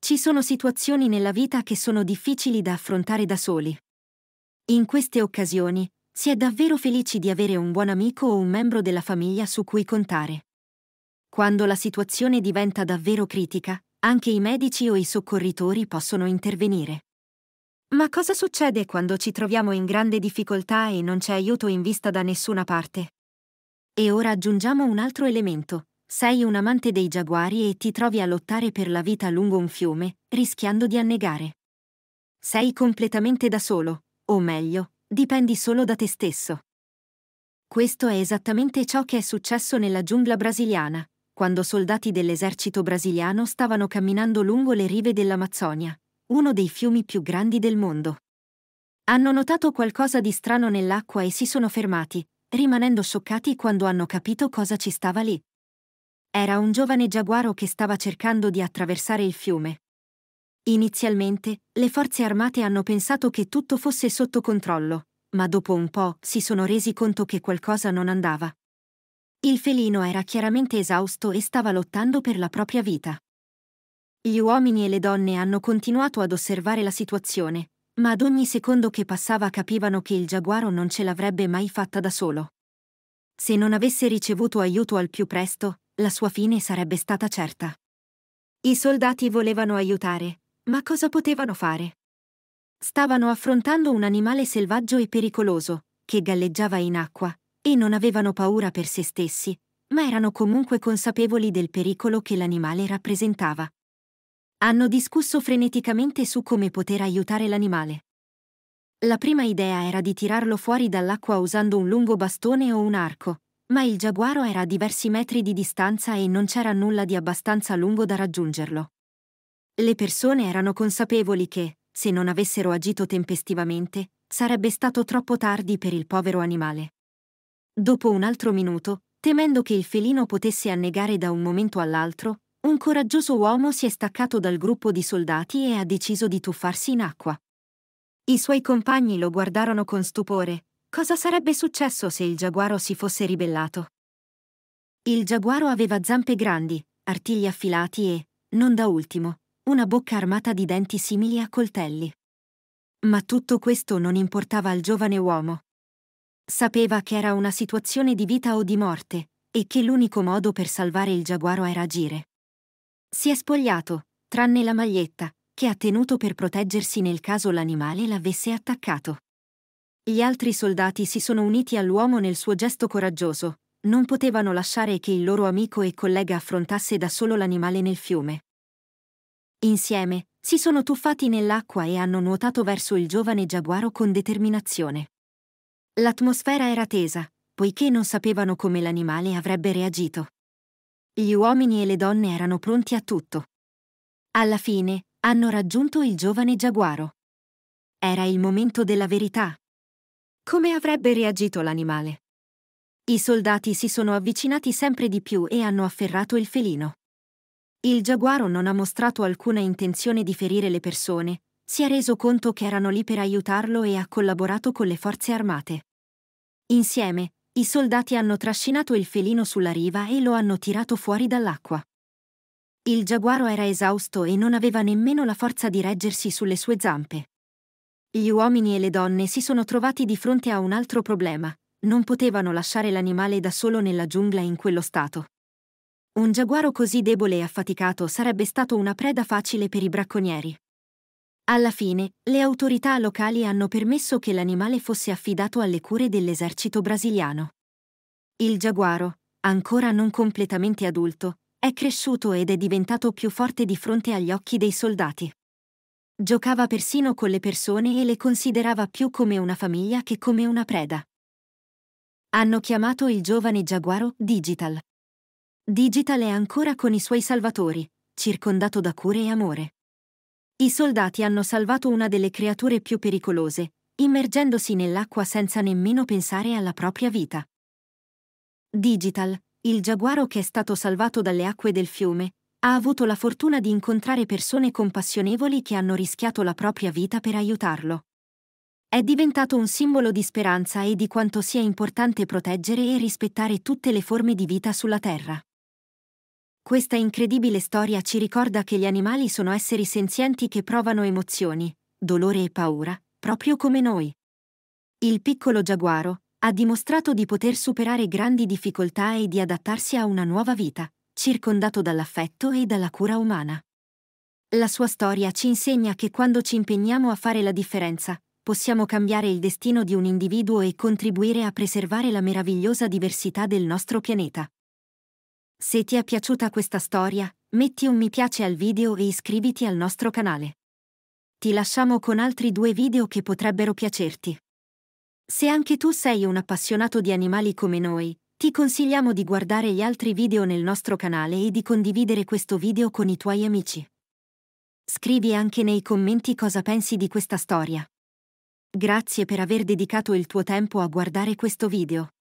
Ci sono situazioni nella vita che sono difficili da affrontare da soli. In queste occasioni, si è davvero felici di avere un buon amico o un membro della famiglia su cui contare. Quando la situazione diventa davvero critica, anche i medici o i soccorritori possono intervenire. Ma cosa succede quando ci troviamo in grande difficoltà e non c'è aiuto in vista da nessuna parte? E ora aggiungiamo un altro elemento. Sei un amante dei giaguari e ti trovi a lottare per la vita lungo un fiume, rischiando di annegare. Sei completamente da solo, o meglio, dipendi solo da te stesso. Questo è esattamente ciò che è successo nella giungla brasiliana, quando soldati dell'esercito brasiliano stavano camminando lungo le rive dell'Amazzonia, uno dei fiumi più grandi del mondo. Hanno notato qualcosa di strano nell'acqua e si sono fermati, rimanendo scioccati quando hanno capito cosa ci stava lì. Era un giovane giaguaro che stava cercando di attraversare il fiume. Inizialmente, le forze armate hanno pensato che tutto fosse sotto controllo, ma dopo un po' si sono resi conto che qualcosa non andava. Il felino era chiaramente esausto e stava lottando per la propria vita. Gli uomini e le donne hanno continuato ad osservare la situazione, ma ad ogni secondo che passava capivano che il giaguaro non ce l'avrebbe mai fatta da solo. Se non avesse ricevuto aiuto al più presto, la sua fine sarebbe stata certa. I soldati volevano aiutare, ma cosa potevano fare? Stavano affrontando un animale selvaggio e pericoloso, che galleggiava in acqua, e non avevano paura per se stessi, ma erano comunque consapevoli del pericolo che l'animale rappresentava. Hanno discusso freneticamente su come poter aiutare l'animale. La prima idea era di tirarlo fuori dall'acqua usando un lungo bastone o un arco, ma il giaguaro era a diversi metri di distanza e non c'era nulla di abbastanza lungo da raggiungerlo. Le persone erano consapevoli che, se non avessero agito tempestivamente, sarebbe stato troppo tardi per il povero animale. Dopo un altro minuto, temendo che il felino potesse annegare da un momento all'altro, un coraggioso uomo si è staccato dal gruppo di soldati e ha deciso di tuffarsi in acqua. I suoi compagni lo guardarono con stupore. Cosa sarebbe successo se il giaguaro si fosse ribellato? Il giaguaro aveva zampe grandi, artigli affilati e, non da ultimo, una bocca armata di denti simili a coltelli. Ma tutto questo non importava al giovane uomo. Sapeva che era una situazione di vita o di morte, e che l'unico modo per salvare il giaguaro era agire. Si è spogliato, tranne la maglietta, che ha tenuto per proteggersi nel caso l'animale l'avesse attaccato. Gli altri soldati si sono uniti all'uomo nel suo gesto coraggioso, non potevano lasciare che il loro amico e collega affrontasse da solo l'animale nel fiume. Insieme, si sono tuffati nell'acqua e hanno nuotato verso il giovane giaguaro con determinazione. L'atmosfera era tesa, poiché non sapevano come l'animale avrebbe reagito. Gli uomini e le donne erano pronti a tutto. Alla fine, hanno raggiunto il giovane giaguaro. Era il momento della verità. Come avrebbe reagito l'animale? I soldati si sono avvicinati sempre di più e hanno afferrato il felino. Il giaguaro non ha mostrato alcuna intenzione di ferire le persone, si è reso conto che erano lì per aiutarlo e ha collaborato con le forze armate. Insieme, i soldati hanno trascinato il felino sulla riva e lo hanno tirato fuori dall'acqua. Il giaguaro era esausto e non aveva nemmeno la forza di reggersi sulle sue zampe. Gli uomini e le donne si sono trovati di fronte a un altro problema: non potevano lasciare l'animale da solo nella giungla in quello stato. Un giaguaro così debole e affaticato sarebbe stato una preda facile per i bracconieri. Alla fine, le autorità locali hanno permesso che l'animale fosse affidato alle cure dell'esercito brasiliano. Il giaguaro, ancora non completamente adulto, è cresciuto ed è diventato più forte di fronte agli occhi dei soldati. Giocava persino con le persone e le considerava più come una famiglia che come una preda. Hanno chiamato il giovane giaguaro Digital. Digital è ancora con i suoi salvatori, circondato da cure e amore. I soldati hanno salvato una delle creature più pericolose, immergendosi nell'acqua senza nemmeno pensare alla propria vita. Digital, il giaguaro che è stato salvato dalle acque del fiume, ha avuto la fortuna di incontrare persone compassionevoli che hanno rischiato la propria vita per aiutarlo. È diventato un simbolo di speranza e di quanto sia importante proteggere e rispettare tutte le forme di vita sulla Terra. Questa incredibile storia ci ricorda che gli animali sono esseri senzienti che provano emozioni, dolore e paura, proprio come noi. Il piccolo giaguaro ha dimostrato di poter superare grandi difficoltà e di adattarsi a una nuova vita, circondato dall'affetto e dalla cura umana. La sua storia ci insegna che quando ci impegniamo a fare la differenza, possiamo cambiare il destino di un individuo e contribuire a preservare la meravigliosa diversità del nostro pianeta. Se ti è piaciuta questa storia, metti un mi piace al video e iscriviti al nostro canale. Ti lasciamo con altri 2 video che potrebbero piacerti. Se anche tu sei un appassionato di animali come noi, ti consigliamo di guardare gli altri video nel nostro canale e di condividere questo video con i tuoi amici. Scrivi anche nei commenti cosa pensi di questa storia. Grazie per aver dedicato il tuo tempo a guardare questo video.